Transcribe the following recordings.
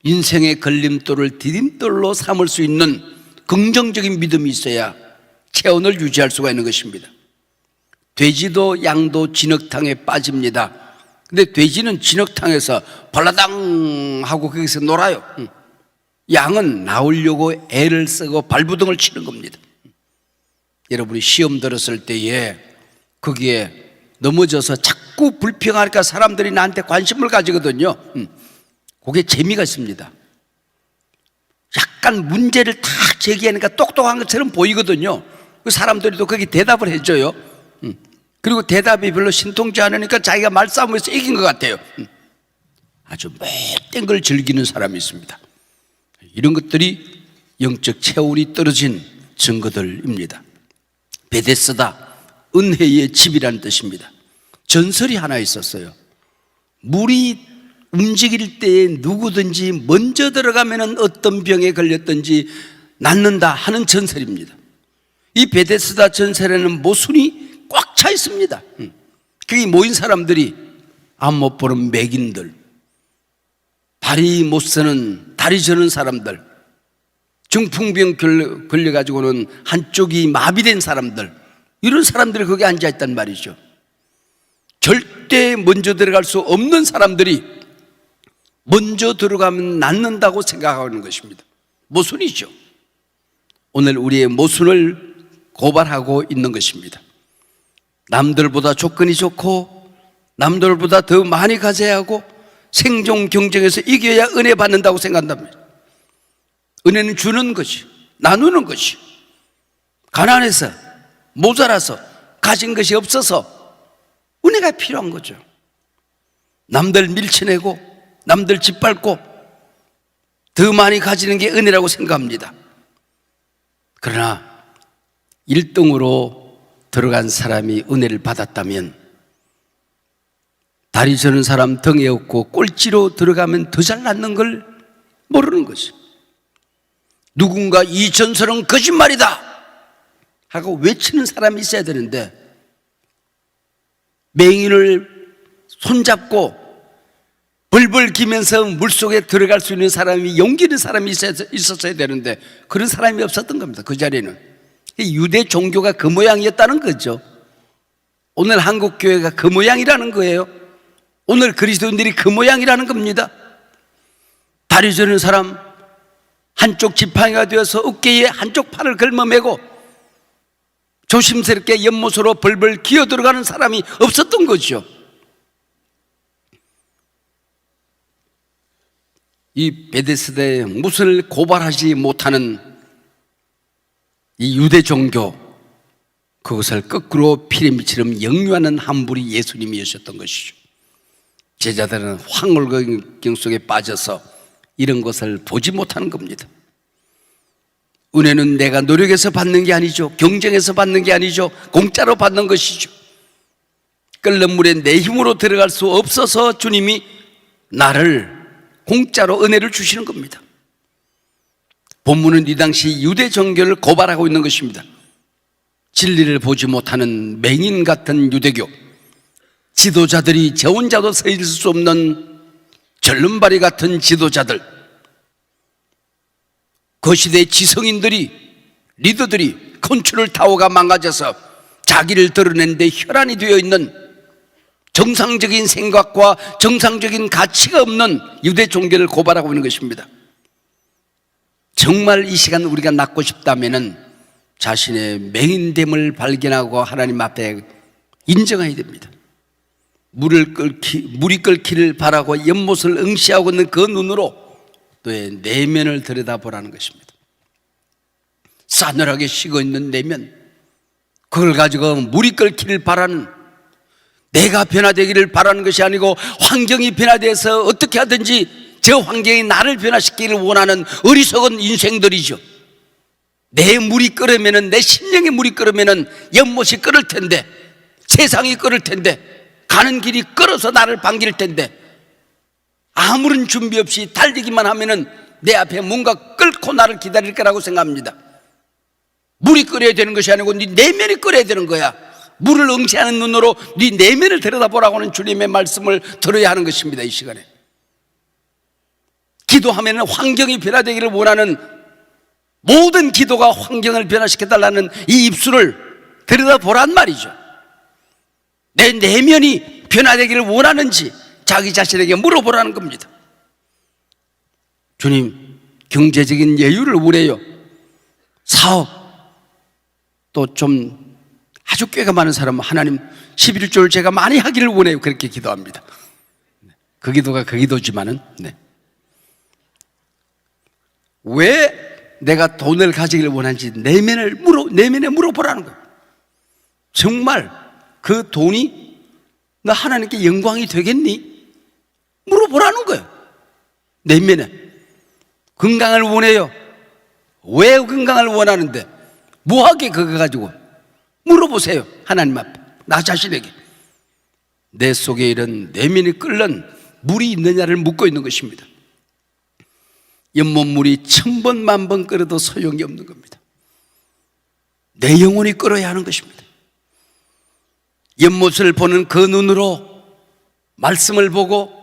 인생의 걸림돌을 디딤돌로 삼을 수 있는 긍정적인 믿음이 있어야 체온을 유지할 수가 있는 것입니다. 돼지도 양도 진흙탕에 빠집니다. 근데 돼지는 진흙탕에서 발라당 하고 거기서 놀아요. 양은 나오려고 애를 쓰고 발부둥을 치는 겁니다. 여러분이 시험 들었을 때에 거기에 넘어져서 자꾸 불평하니까 사람들이 나한테 관심을 가지거든요. 그게 재미가 있습니다. 약간 문제를 탁 제기하니까 똑똑한 것처럼 보이거든요. 사람들이 또 거기 대답을 해줘요. 그리고 대답이 별로 신통치 않으니까 자기가 말싸움에서 이긴 것 같아요. 아주 못된 걸 즐기는 사람이 있습니다. 이런 것들이 영적 체온이 떨어진 증거들입니다. 베데스다, 은혜의 집이라는 뜻입니다. 전설이 하나 있었어요. 물이 움직일 때에 누구든지 먼저 들어가면 어떤 병에 걸렸든지 낫는다 하는 전설입니다. 이 베데스다 전설에는 모순이 꽉 차 있습니다. 거기 모인 사람들이 앞 못 보는 맥인들, 발이 못 서는 다리 저는 사람들, 중풍병 걸려가지고는 한쪽이 마비된 사람들, 이런 사람들이 거기 앉아있단 말이죠. 절대 먼저 들어갈 수 없는 사람들이 먼저 들어가면 낫는다고 생각하는 것입니다. 모순이죠. 오늘 우리의 모순을 고발하고 있는 것입니다. 남들보다 조건이 좋고 남들보다 더 많이 가져야 하고 생존 경쟁에서 이겨야 은혜 받는다고 생각한답니다. 은혜는 주는 것이, 나누는 것이, 가난해서 모자라서 가진 것이 없어서 은혜가 필요한 거죠. 남들 밀쳐내고 남들 짓밟고 더 많이 가지는 게 은혜라고 생각합니다. 그러나 1등으로 들어간 사람이 은혜를 받았다면 다리 저는 사람 등에 업고 꼴찌로 들어가면 더 잘 낫는 걸 모르는 것이, 누군가 이 전설은 거짓말이다 하고 외치는 사람이 있어야 되는데, 맹인을 손잡고 벌벌 기면서 물속에 들어갈 수 있는 사람이, 용기 있는 사람이 있었어야 되는데 그런 사람이 없었던 겁니다. 그 자리에는 유대 종교가 그 모양이었다는 거죠. 오늘 한국 교회가 그 모양이라는 거예요. 오늘 그리스도인들이 그 모양이라는 겁니다. 다리 저는 사람, 한쪽 지팡이가 되어서 어깨에 한쪽 팔을 걸머매고 조심스럽게 연못으로 벌벌 기어 들어가는 사람이 없었던 거죠. 이 베데스다의 무엇을 고발하지 못하는 이 유대 종교, 그것을 거꾸로 피레미처럼 역류하는 한 분이 예수님이셨던 것이죠. 제자들은 황홀경 속에 빠져서 이런 것을 보지 못하는 겁니다. 은혜는 내가 노력해서 받는 게 아니죠. 경쟁해서 받는 게 아니죠. 공짜로 받는 것이죠. 끓는 물에 내 힘으로 들어갈 수 없어서 주님이 나를 공짜로 은혜를 주시는 겁니다. 본문은 이 당시 유대 종교를 고발하고 있는 것입니다. 진리를 보지 못하는 맹인 같은 유대교, 지도자들이 저 혼자도 서 있을 수 없는 절름발이 같은 지도자들, 그 시대의 지성인들이, 리더들이 컨트롤 타워가 망가져서 자기를 드러낸 데 혈안이 되어 있는 정상적인 생각과 정상적인 가치가 없는 유대 종교를 고발하고 있는 것입니다. 정말 이 시간 우리가 낫고 싶다면 자신의 맹인됨을 발견하고 하나님 앞에 인정해야 됩니다. 물이 끓기를 바라고 연못을 응시하고 있는 그 눈으로 너의 내면을 들여다보라는 것입니다. 싸늘하게 식어있는 내면, 그걸 가지고 물이 끓기를 바라는, 내가 변화되기를 바라는 것이 아니고 환경이 변화돼서 어떻게 하든지 저 환경이 나를 변화시키기를 원하는 어리석은 인생들이죠. 내 물이 끓으면은, 내 심령의 물이 끓으면은 연못이 끓을 텐데, 세상이 끓을 텐데, 가는 길이 끓어서 나를 반길 텐데, 아무런 준비 없이 달리기만 하면은 내 앞에 뭔가 끓고 나를 기다릴 거라고 생각합니다. 물이 끓여야 되는 것이 아니고 네 내면이 끓여야 되는 거야. 물을 응시하는 눈으로 네 내면을 들여다보라고 하는 주님의 말씀을 들어야 하는 것입니다. 이 시간에 기도하면 환경이 변화되기를 원하는 모든 기도가 환경을 변화시켜달라는 이 입술을 들여다보란 말이죠. 내 내면이 변화되기를 원하는지 자기 자신에게 물어보라는 겁니다. 주님, 경제적인 여유를 원해요. 사업, 또 좀 아주 꾀가 많은 사람은 하나님 11조를 제가 많이 하기를 원해요. 그렇게 기도합니다. 그 기도가 그 기도지만은, 네. 왜 내가 돈을 가지기를 원하는지 내면에 물어보라는 거예요. 정말 그 돈이 너 하나님께 영광이 되겠니? 물어보라는 거예요. 내면에. 건강을 원해요. 왜 건강을 원하는데? 뭐하게 그거 가지고? 물어보세요. 하나님 앞에. 나 자신에게. 내 속에 이런 내면이 끓는 물이 있느냐를 묻고 있는 것입니다. 연못물이 1000번 만번 끓어도 소용이 없는 겁니다. 내 영혼이 끓어야 하는 것입니다. 연못을 보는 그 눈으로 말씀을 보고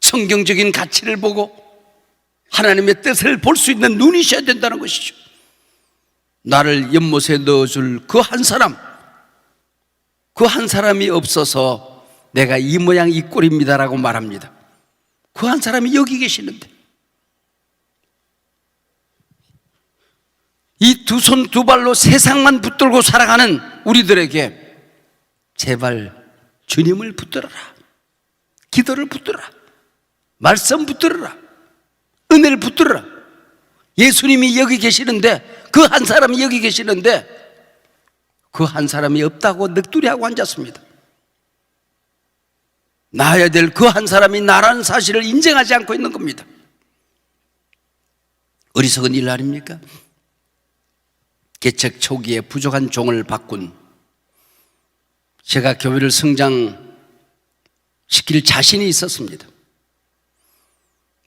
성경적인 가치를 보고 하나님의 뜻을 볼 수 있는 눈이 있어야 된다는 것이죠. 나를 연못에 넣어줄 그 한 사람이 없어서 내가 이 모양 이 꼴입니다라고 말합니다. 그 한 사람이 여기 계시는데, 이 두 손 두 발로 세상만 붙들고 살아가는 우리들에게 제발 주님을 붙들어라. 기도를 붙들어라. 말씀 붙들어라. 은혜를 붙들어라. 예수님이 여기 계시는데, 그 한 사람이 여기 계시는데 그 한 사람이 없다고 넋두리하고 앉았습니다. 나야 될 그 한 사람이 나라는 사실을 인정하지 않고 있는 겁니다. 어리석은 일 아닙니까? 개척 초기에 부족한 종을 바꾼, 제가 교회를 성장시킬 자신이 있었습니다.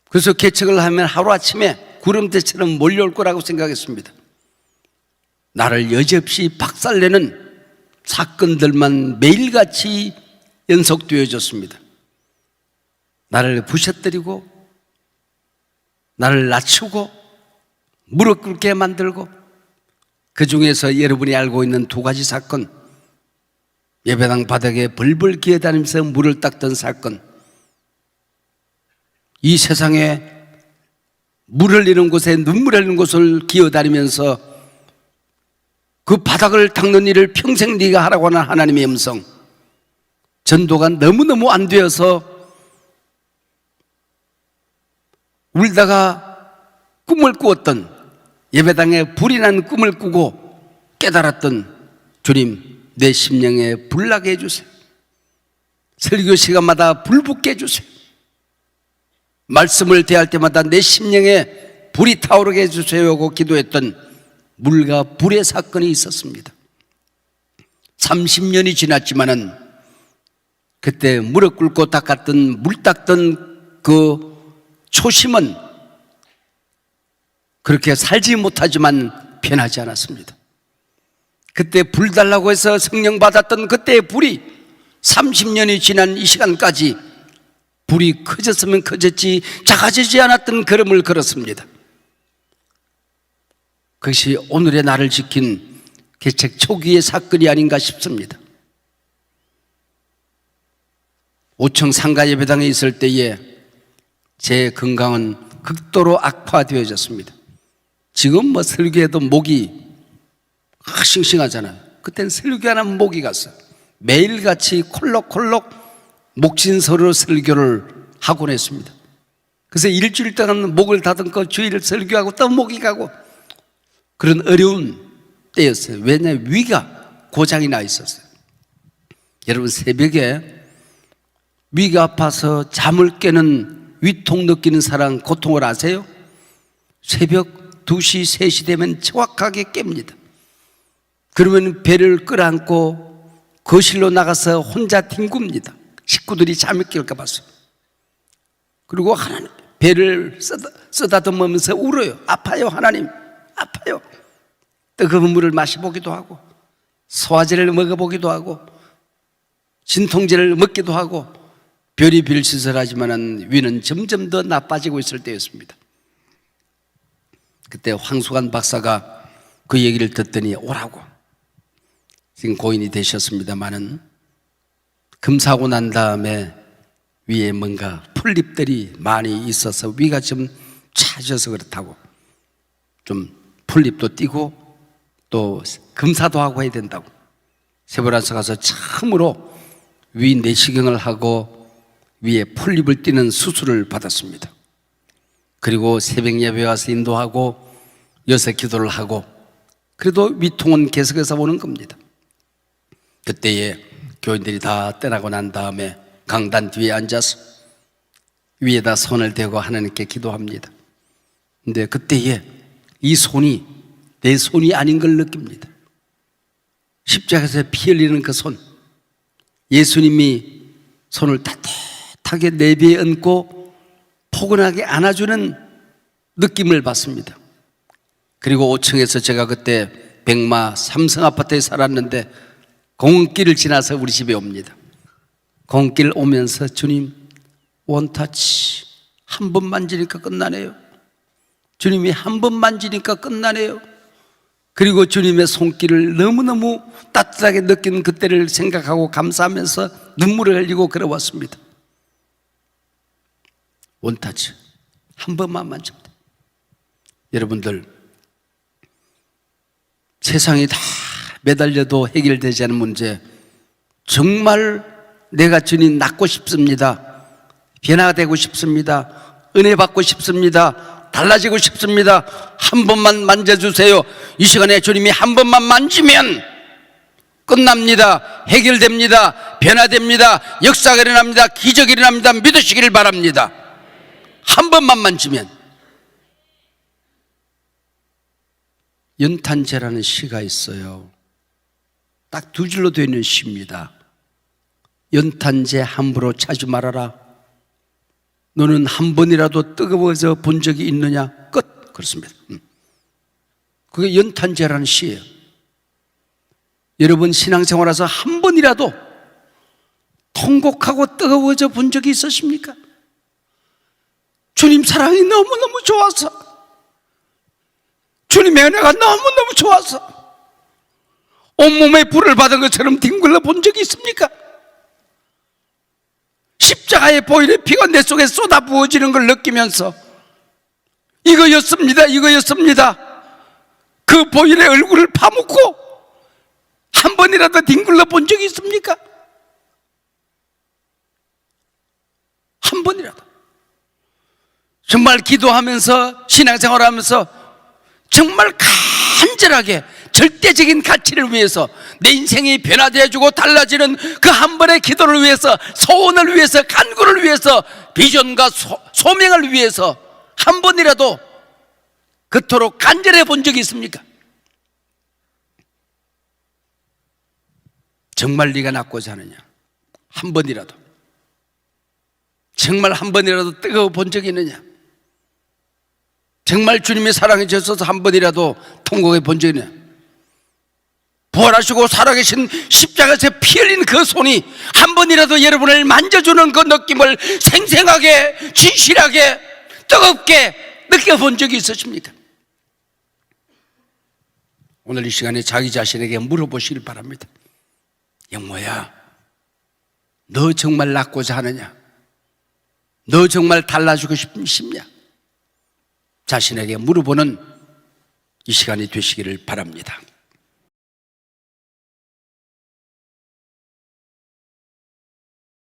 그래서 개척을 하면 하루아침에 구름대처럼 몰려올 거라고 생각했습니다. 나를 여지없이 박살내는 사건들만 매일같이 연속되어졌습니다. 나를 부셔뜨리고 나를 낮추고 무릎 꿇게 만들고, 그 중에서 여러분이 알고 있는 두 가지 사건, 예배당 바닥에 벌벌 기어다니면서 물을 닦던 사건, 이 세상에 물을 잃은 곳에 눈물 흘리는 곳을 기어다니면서 그 바닥을 닦는 일을 평생 네가 하라고 하는 하나님의 음성, 전도가 너무너무 안 되어서 울다가 꿈을 꾸었던, 예배당에 불이 난 꿈을 꾸고 깨달았던, 주님 내 심령에 불나게 해주세요. 설교 시간마다 불 붙게 해주세요. 말씀을 대할 때마다 내 심령에 불이 타오르게 해주세요 하고 기도했던 물과 불의 사건이 있었습니다. 30년이 지났지만은 그때 무릎 꿇고 닦았던, 물 닦던 그 초심은 그렇게 살지 못하지만 변하지 않았습니다. 그때 불 달라고 해서 성령 받았던 그때의 불이 30년이 지난 이 시간까지 불이 커졌으면 커졌지 작아지지 않았던 걸음을 걸었습니다. 그것이 오늘의 나를 지킨 개척 초기의 사건이 아닌가 싶습니다. 5층 상가 예배당에 있을 때에 제 건강은 극도로 악화되어졌습니다. 지금 뭐 설교해도 목이 싱싱하잖아요. 그때는 설교하는 목이 갔어요. 매일같이 콜록콜록 목신서로 설교를 하곤 했습니다. 그래서 일주일 동안 목을 다듬고 주일을 설교하고 또 목이 가고 그런 어려운 때였어요. 왜냐하면 위가 고장이 나 있었어요. 여러분, 새벽에 위가 아파서 잠을 깨는 위통 느끼는 사람 고통을 아세요? 새벽 2시, 3시 되면 정확하게 깹니다. 그러면 배를 끌어안고 거실로 나가서 혼자 뒹굽니다. 식구들이 잠이 깰까 봐서. 그리고 하나님 배를 쓰다듬으면서 울어요. 아파요 하나님, 아파요. 뜨거운 물을 마셔보기도 하고 소화제를 먹어보기도 하고 진통제를 먹기도 하고 별이 별짓을 하지만은 위는 점점 더 나빠지고 있을 때였습니다. 그때 황수관 박사가 그 얘기를 듣더니 오라고. 지금 고인이 되셨습니다마는 금사고 난 다음에 위에 뭔가 풀립들이 많이 있어서 위가 좀 차져서 그렇다고, 좀 풀립도 띄고 또 검사도 하고 해야 된다고 세브란스 가서 처음으로 위 내시경을 하고 위에 풀립을 띄는 수술을 받았습니다. 그리고 새벽 예배 와서 인도하고 여섯 기도를 하고, 그래도 위통은 계속해서 오는 겁니다. 그때에 교인들이 다 떠나고 난 다음에 강단 뒤에 앉아서 위에다 손을 대고 하나님께 기도합니다. 근데 그때에 이 손이 내 손이 아닌 걸 느낍니다. 십자가에서 피 흘리는 그 손, 예수님이 손을 따뜻하게 내비에 얹고 포근하게 안아주는 느낌을 받습니다. 그리고 5층에서 제가 그때 백마 삼성 아파트에 살았는데 공원길을 지나서 우리 집에 옵니다. 공원길 오면서 주님 원터치 한 번 만지니까 끝나네요. 주님이 한 번 만지니까 끝나네요. 그리고 주님의 손길을 너무너무 따뜻하게 느낀 그때를 생각하고 감사하면서 눈물을 흘리고 걸어왔습니다. 원터치 한 번만 만지면 돼. 여러분들, 세상이 다 매달려도 해결되지 않은 문제, 정말 내가 주님 낫고 싶습니다, 변화되고 싶습니다, 은혜 받고 싶습니다, 달라지고 싶습니다, 한 번만 만져주세요. 이 시간에 주님이 한 번만 만지면 끝납니다. 해결됩니다. 변화됩니다. 역사가 일어납니다. 기적이 일어납니다. 믿으시기를 바랍니다. 한 번만 만지면. 연탄재라는 시가 있어요. 딱 두 줄로 되어 있는 시입니다. 연탄재 함부로 차지 말아라. 너는 한 번이라도 뜨거워져 본 적이 있느냐? 끝. 그렇습니다. 그게 연탄재라는 시예요. 여러분 신앙생활에서 한 번이라도 통곡하고 뜨거워져 본 적이 있으십니까? 주님 사랑이 너무너무 좋아서, 주님의 은혜가 너무너무 좋아서 온몸에 불을 받은 것처럼 뒹굴러 본 적이 있습니까? 십자가의 보혈의 피가 내 속에 쏟아 부어지는 걸 느끼면서 이거였습니다, 이거였습니다, 그 보혈의 얼굴을 파묻고 한 번이라도 뒹굴러 본 적이 있습니까? 한 번이라도. 정말 기도하면서 신앙생활하면서 정말 간절하게 절대적인 가치를 위해서, 내 인생이 변화되어주고 달라지는 그 한 번의 기도를 위해서, 소원을 위해서, 간구를 위해서, 비전과 소명을 위해서 한 번이라도 그토록 간절해 본 적이 있습니까? 정말 네가 낫고자 하느냐? 한 번이라도. 정말 한 번이라도 뜨거워 본 적이 있느냐? 정말 주님의 사랑에 젖어서 한 번이라도 통곡해 본 적이 있느냐? 부활하시고 살아계신 십자가에서 피 흘린 그 손이 한 번이라도 여러분을 만져주는 그 느낌을 생생하게, 진실하게, 뜨겁게 느껴본 적이 있으십니까? 오늘 이 시간에 자기 자신에게 물어보시길 바랍니다. 영모야, 너 정말 낫고자 하느냐? 너 정말 달라지고 싶냐? 자신에게 물어보는 이 시간이 되시기를 바랍니다.